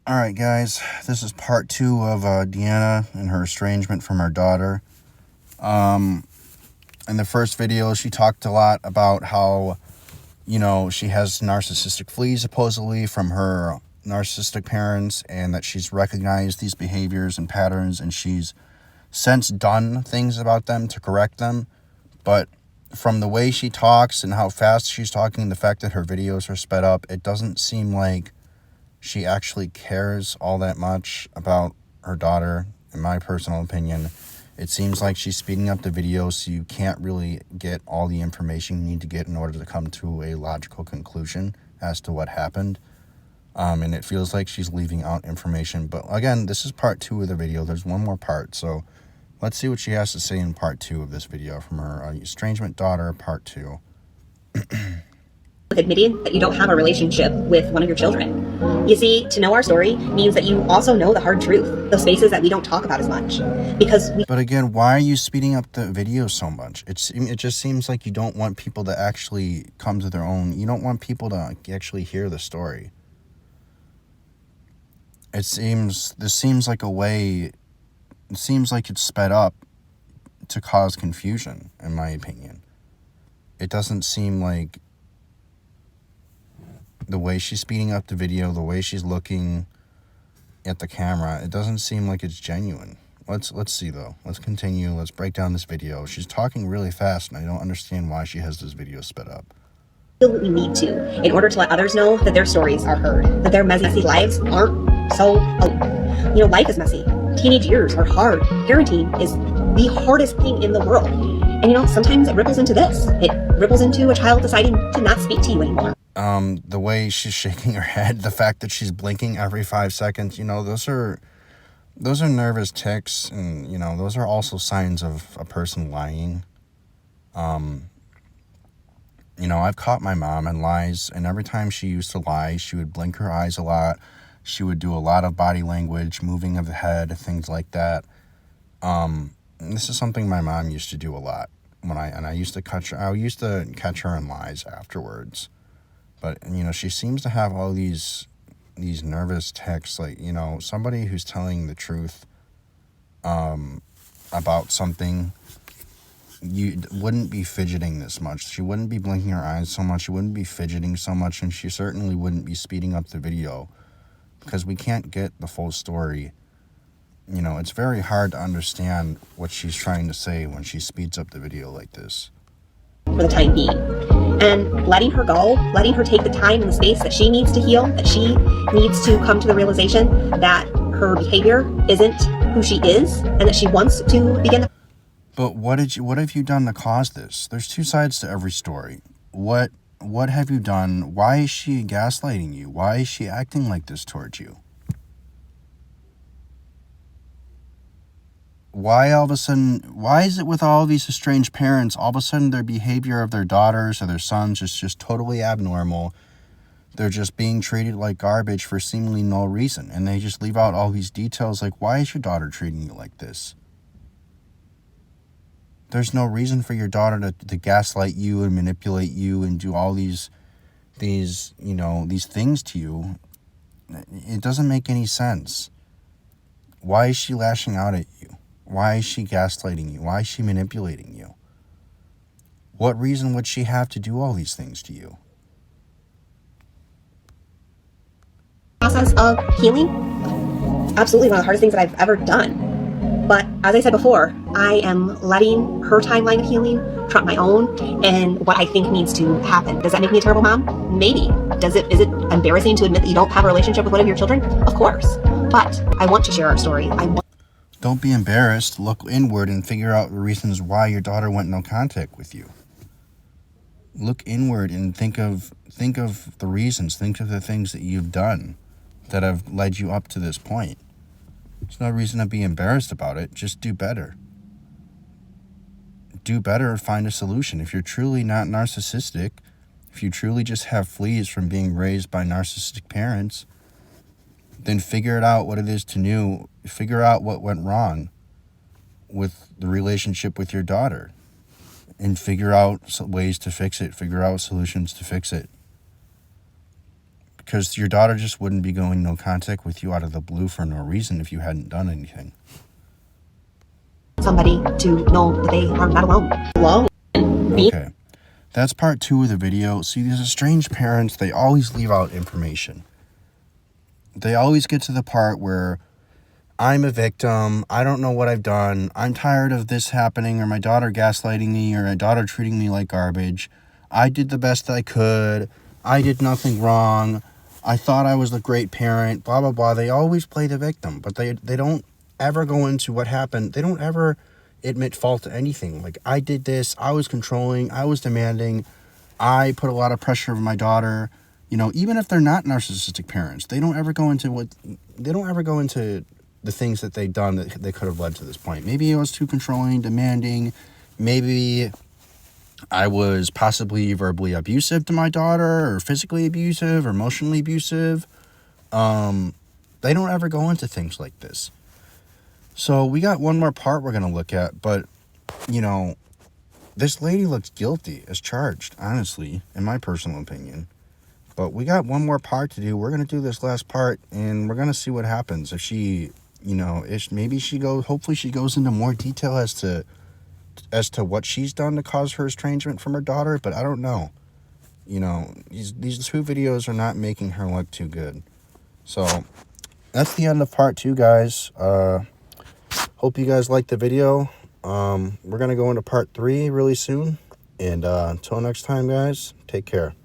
All right, guys, this is part 2 of Deana and her estrangement from her daughter. In the first video, she talked a lot about how, she has narcissistic fleas supposedly from her narcissistic parents, and that she's recognized these behaviors and patterns, and she's since done things about them to correct them. But from the way she talks and how fast she's talking, the fact that her videos are sped up, it doesn't seem like she actually cares all that much about her daughter, in my personal opinion. It seems like she's speeding up the video so you can't really get all the information you need to get in order to come to a logical conclusion as to what happened. And it feels like she's leaving out information. But again, this is part 2 of the video. There's one more part. So let's see what she has to say in part 2 of this video from her estrangement daughter, part 2. Admitting that you don't have a relationship with one of your children. You see, to know our story means that you also know the hard truth, those spaces that we don't talk about as much. But again, why are you speeding up the video so much? It just seems like you don't want people to actually come to their own. You don't want people to actually hear the story. This seems like a way. It seems like it's sped up to cause confusion, in my opinion. It doesn't seem like the way she's speeding up the video, the way she's looking at the camera, it doesn't seem like it's genuine. Let's see though. Let's continue. Let's break down this video. She's talking really fast, and I don't understand why she has this video sped up. We need to, in order to let others know that their stories are heard, that their messy lives aren't so. Life is messy. Teenage years are hard. Parenting is the hardest thing in the world, and sometimes it ripples into this. It ripples into a child deciding to not speak to you anymore. The way she's shaking her head, the fact that she's blinking every 5 seconds, those are nervous tics, and those are also signs of a person lying. I've caught my mom in lies, and every time she used to lie, she would blink her eyes a lot. She would do a lot of body language, moving of the head, things like that. And this is something my mom used to do a lot I used to catch her in lies afterwards. But, she seems to have all these nervous tics, like, somebody who's telling the truth about something, you wouldn't be fidgeting this much. She wouldn't be blinking her eyes so much. She wouldn't be fidgeting so much, and she certainly wouldn't be speeding up the video, because we can't get the full story. It's very hard to understand what she's trying to say when she speeds up the video like this. For the time being. And letting her go, letting her take the time and the space that she needs to heal, that she needs to come to the realization that her behavior isn't who she is, and that she wants to begin. But what have you done to cause this? There's two sides to every story. What have you done? Why is she gaslighting you? Why is she acting like this towards you? Why is it with all these estranged parents, all of a sudden their behavior of their daughters or their sons is just totally abnormal? They're just being treated like garbage for seemingly no reason. And they just leave out all these details like, why is your daughter treating you like this? There's no reason for your daughter to gaslight you and manipulate you and do all these things to you. It doesn't make any sense. Why is she lashing out at you? Why is she gaslighting you? Why is she manipulating you? What reason would she have to do all these things to you? Process of healing, absolutely one of the hardest things that I've ever done. But as I said before, I am letting her timeline of healing trump my own and what I think needs to happen. Does that make me a terrible mom? Maybe. Is it embarrassing to admit that you don't have a relationship with one of your children? Of course. But I want to share our story. Don't be embarrassed. Look inward and figure out the reasons why your daughter went no contact with you. Look inward and think of the reasons. Think of the things that you've done that have led you up to this point. There's no reason to be embarrassed about it. Just do better. Do better and find a solution. If you're truly not narcissistic, if you truly just have fleas from being raised by narcissistic parents, then figure it out what it is to do. Figure out what went wrong with the relationship with your daughter, and figure out ways to fix it. Figure out solutions to fix it. Because your daughter just wouldn't be going no contact with you out of the blue for no reason if you hadn't done anything. Somebody to know that they are not alone. Okay. That's part 2 of the video. See, these estranged parents, they always leave out information. They always get to the part where I'm a victim. I don't know what I've done. I'm tired of this happening, or my daughter gaslighting me, or my daughter treating me like garbage. I did the best I could. I did nothing wrong. I thought I was a great parent, blah, blah, blah. They always play the victim, but they don't ever go into what happened. They don't ever admit fault to anything. Like, I did this. I was controlling. I was demanding. I put a lot of pressure on my daughter. You know, even if they're not narcissistic parents, they don't ever go into the things that they've done that they could have led to this point. Maybe I was too controlling, demanding. Maybe I was possibly verbally abusive to my daughter, or physically abusive, or emotionally abusive. They don't ever go into things like this. So we got one more part we're going to look at, but, you know, this lady looks guilty as charged, honestly, in my personal opinion. But we got one more part to do. We're going to do this last part, and we're going to see what happens. If she, you know, hopefully she goes into more detail as to what she's done to cause her estrangement from her daughter, but I don't know. You know, these 2 videos are not making her look too good. So that's the end of part 2, guys. Hope you guys liked the video. We're going to go into part 3 really soon. And until next time, guys, take care.